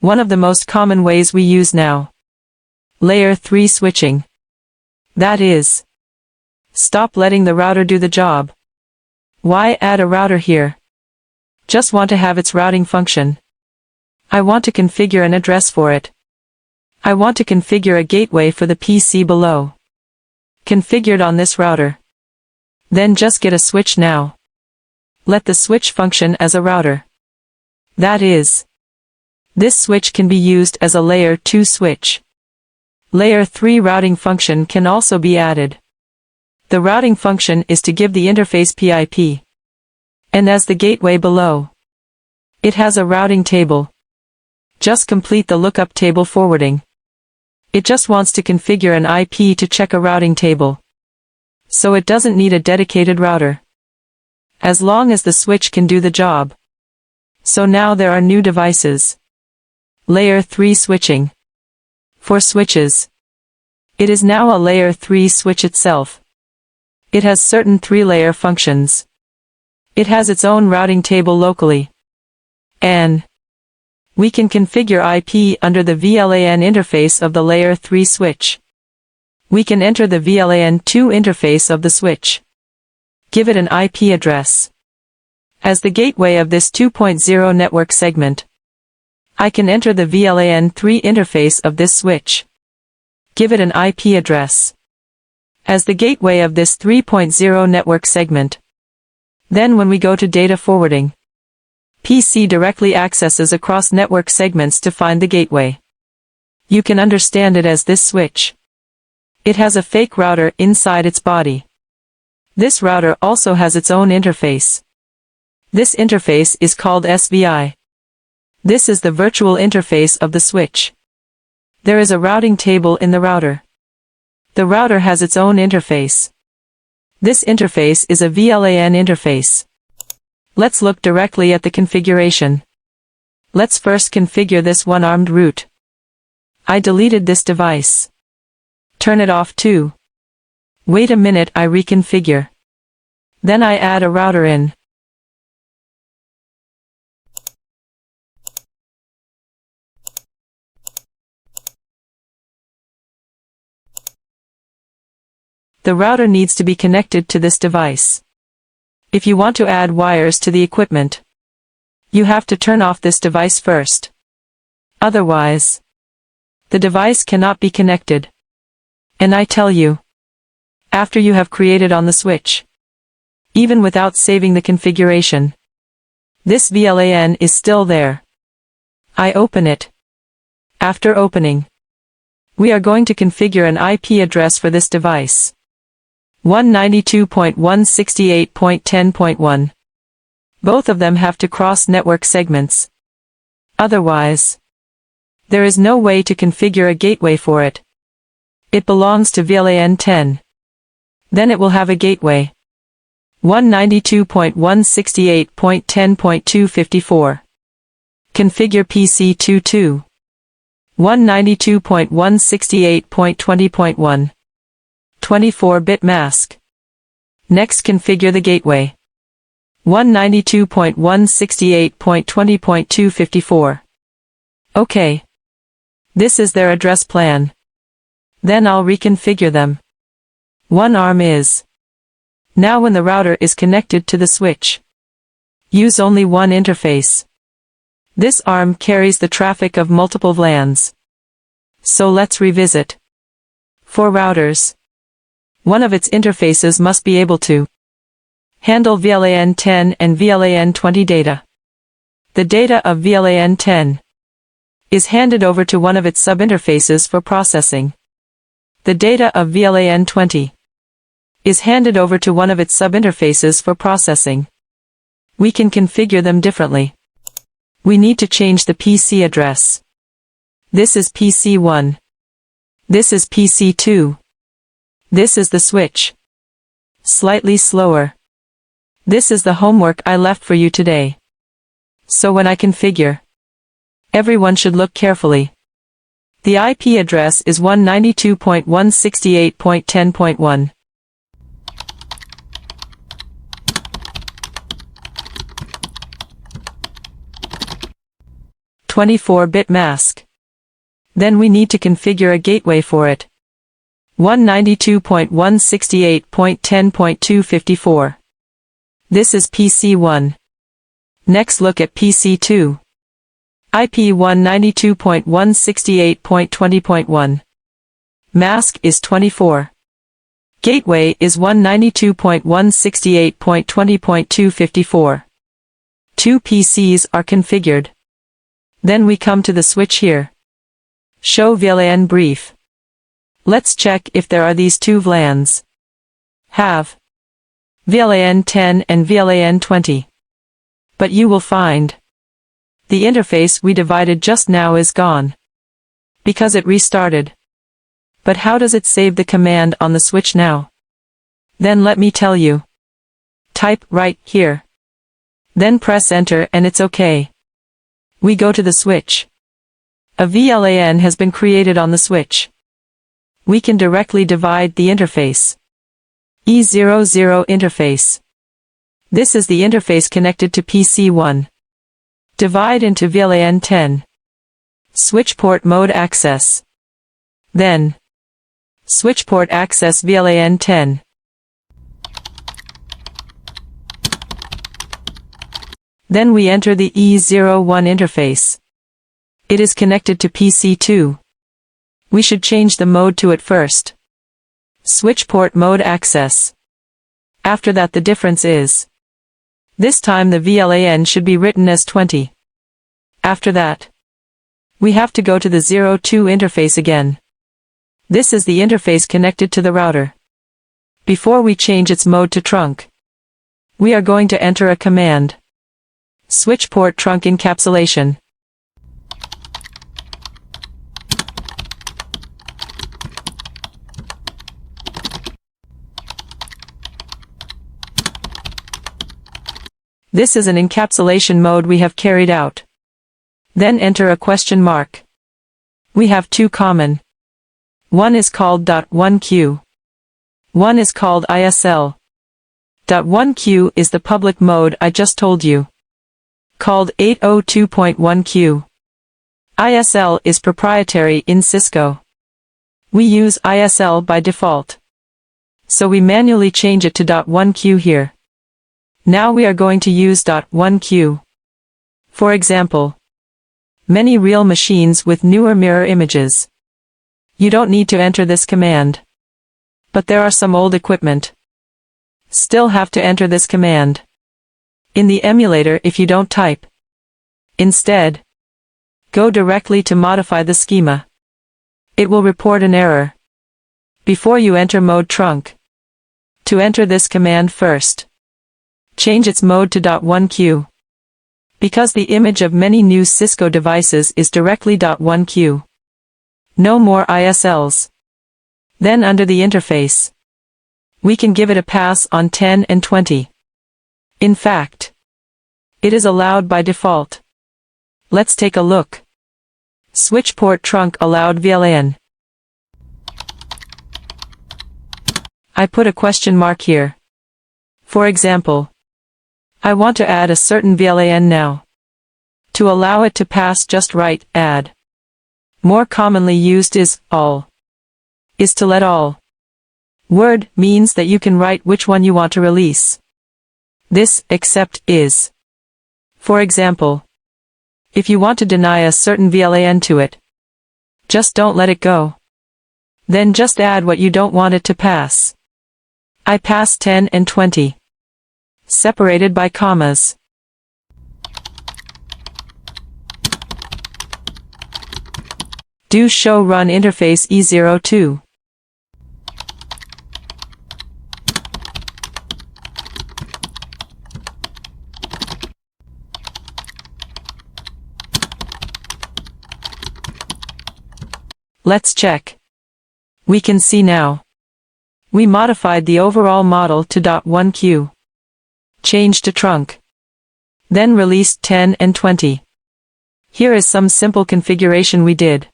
One of the most common ways we use now. Layer 3 switching. That is, stop letting the router do the job. Why add a router here? Just want to have its routing function. I want to configure an address for it. I want to configure a gateway for the PC below. Configured on this router. Then just get a switch now. Let the switch function as a router. That is, this switch can be used as a layer 2 switch. Layer 3 routing function can also be added. The routing function is to give the interface PIP. And as the gateway below. It has a routing table. Just complete the lookup table forwarding. It just wants to configure an IP to check a routing table. So it doesn't need a dedicated router. As long as the switch can do the job. So now there are new devices. Layer 3 switching. For switches. It is now a layer 3 switch itself. It has certain 3-layer functions. It has its own routing table locally. And we can configure IP under the VLAN interface of the layer 3 switch. We can enter the VLAN 2 interface of the switch. Give it an IP address. As the gateway of this 2.0 network segment. I can enter the VLAN 3 interface of this switch. Give it an IP address. As the gateway of this 3.0 network segment. Then when we go to data forwarding. PC directly accesses across network segments to find the gateway. You can understand it as this switch. It has a fake router inside its body. This router also has its own interface. This interface is called SVI. This is the virtual interface of the switch. There is a routing table in the router. The router has its own interface. This interface is a VLAN interface. Let's look directly at the configuration. Let's first configure this one-armed root. I deleted this device. Turn it off too. Wait a minute, I reconfigure. Then I add a router in. The router needs to be connected to this device. If you want to add wires to the equipment, you have to turn off this device first. Otherwise, the device cannot be connected. And I tell you, after you have created on the switch, even without saving the configuration, this VLAN is still there. I open it. After opening, we are going to configure an IP address for this device. 192.168.10.1. Both of them have to cross network segments. Otherwise, there is no way to configure a gateway for it. It belongs to VLAN 10. Then it will have a gateway. 192.168.10.254. Configure PC22. 192.168.20.1. 24-bit mask. Next configure the gateway. 192.168.20.254. Okay. This is their address plan. Then I'll reconfigure them. One arm is. Now when the router is connected to the switch, use only one interface. This arm carries the traffic of multiple VLANs. So let's revisit. For routers, one of its interfaces must be able to handle VLAN 10 and VLAN 20 data. The data of VLAN 10 is handed over to one of its subinterfaces for processing. The data of VLAN 20 is handed over to one of its subinterfaces for processing. We can configure them differently. We need to change the PC address. This is PC1. This is PC2. This is the switch. Slightly slower. This is the homework I left for you today. So when I configure, everyone should look carefully. The IP address is 192.168.10.1. 24-bit mask. Then we need to configure a gateway for it. 192.168.10.254. This is PC1. Next look at PC2. IP 192.168.20.1. Mask is 24. Gateway is 192.168.20.254. Two PCs are configured. Then we come to the switch here. Show VLAN brief. Let's check if there are these two VLANs. Have VLAN 10 and VLAN 20. But you will find the interface we divided just now is gone, because it restarted. But how does it save the command on the switch now? Then let me tell you. Type right here. Then press enter and it's okay. We go to the switch. A VLAN has been created on the switch. We can directly divide the interface. E00 interface. This is the interface connected to PC1. Divide into VLAN 10. Switch port mode access. Then switch port access VLAN 10. Then we enter the E01 interface. It is connected to PC2. We should change the mode to it first. Switch port mode access. After that the difference is. This time the VLAN should be written as 20. After that, we have to go to the 02 interface again. This is the interface connected to the router. Before we change its mode to trunk, we are going to enter a command. Switch port trunk encapsulation. This is an encapsulation mode we have carried out. Then enter a question mark. We have two common. One is called .1Q. One is called ISL. .1Q is the public mode I just told you, called 802.1Q. ISL is proprietary in Cisco. We use ISL by default. So we manually change it to .1Q here. Now we are going to use .1Q. For example, many real machines with newer mirror images. You don't need to enter this command. But there are some old equipment. Still have to enter this command. In the emulator if you don't type. Instead, go directly to modify the schema. It will report an error. Before you enter mode trunk. To enter this command first, change its mode to .1Q. Because the image of many new Cisco devices is directly .1Q. No more ISLs. Then under the interface, we can give it a pass on 10 and 20. In fact, it is allowed by default. Let's take a look. Switch port trunk allowed VLAN. I put a question mark here. For example, I want to add a certain VLAN now. To allow it to pass just write add. More commonly used is all. Is to let all. Word means that you can write which one you want to release. This except is. For example, if you want to deny a certain VLAN to it, just don't let it go. Then just add what you don't want it to pass. I pass 10 and 20. Separated by commas. Do show run interface E02. Let's check. We can see now. We modified the overall model to .1Q. Changed to trunk. Then released 10 and 20. Here is some simple configuration we did.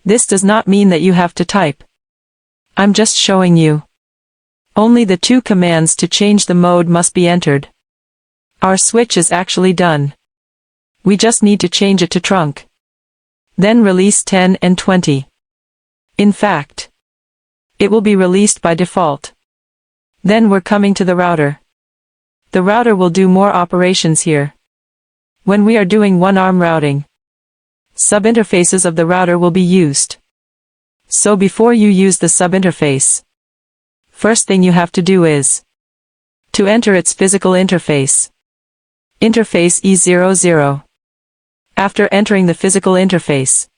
This does not mean that you have to type. I'm just showing you. Only the two commands to change the mode must be entered. Our switch is actually done. We just need to change it to trunk. Then release 10 and 20. In fact, it will be released by default. Then we're coming to the router. The router will do more operations here. When we are doing one-arm routing, subinterfaces of the router will be used. So before you use the subinterface, first thing you have to do is to enter its physical interface. Interface E00. After entering the physical interface,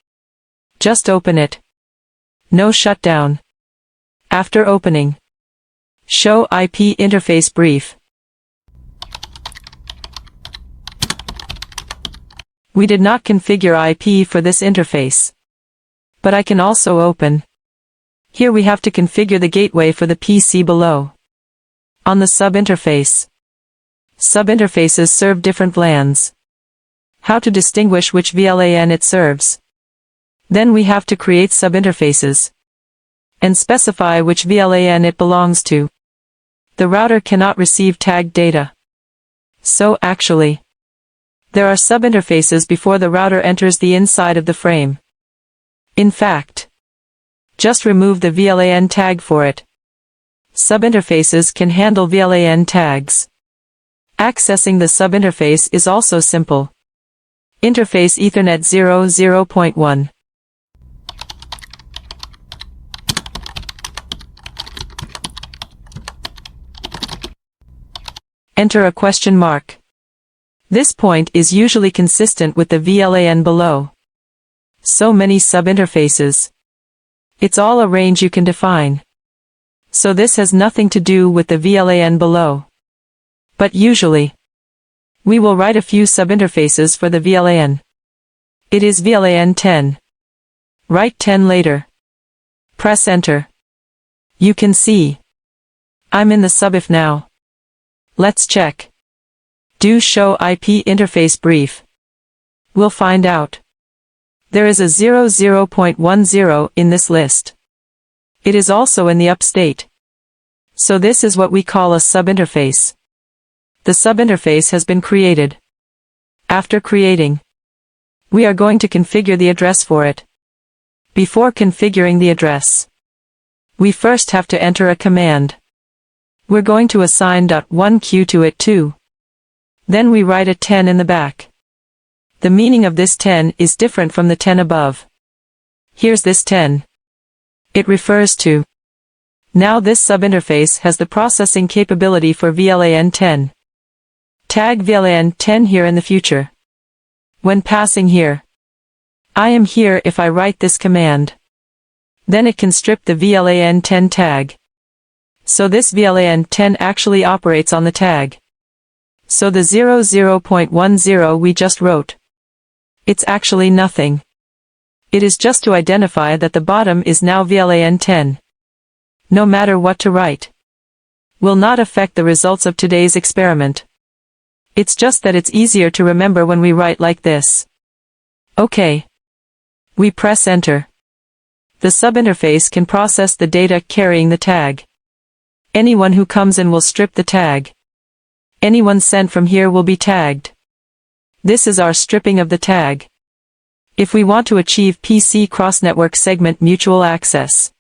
just open it. No shutdown. After opening, show IP interface brief. We did not configure IP for this interface, but I can also open. Here we have to configure the gateway for the PC below. On the subinterface. Subinterfaces serve different VLANs. How to distinguish which VLAN it serves. Then we have to create subinterfaces and specify which VLAN it belongs to. The router cannot receive tagged data. So actually, there are subinterfaces before the router enters the inside of the frame. In fact, just remove the VLAN tag for it. Subinterfaces can handle VLAN tags. Accessing the subinterface is also simple. Interface Ethernet 0.1. Enter a question mark. This point is usually consistent with the VLAN below. So many subinterfaces. It's all a range you can define. So this has nothing to do with the VLAN below. But usually, we will write a few subinterfaces for the VLAN. It is VLAN 10. Write 10 later. Press enter. You can see I'm in the subif now. Let's check. Do show IP interface brief. We'll find out. There is a 00.10 in this list. It is also in the upstate. So this is what we call a subinterface. The subinterface has been created. After creating, we are going to configure the address for it. Before configuring the address, we first have to enter a command. We're going to assign .1q to it too. Then we write a 10 in the back. The meaning of this 10 is different from the 10 above. Here's this 10. It refers to. Now this subinterface has the processing capability for VLAN 10. Tag VLAN 10 here in the future. When passing here, I am here if I write this command. Then it can strip the VLAN 10 tag. So this VLAN 10 actually operates on the tag. So the 00.10 we just wrote, it's actually nothing. It is just to identify that the bottom is now VLAN 10. No matter what to write, will not affect the results of today's experiment. It's just that it's easier to remember when we write like this. Okay. We press enter. The subinterface can process the data carrying the tag. Anyone who comes in will strip the tag. Anyone sent from here will be tagged. This is our stripping of the tag. If we want to achieve PC cross-network segment mutual access,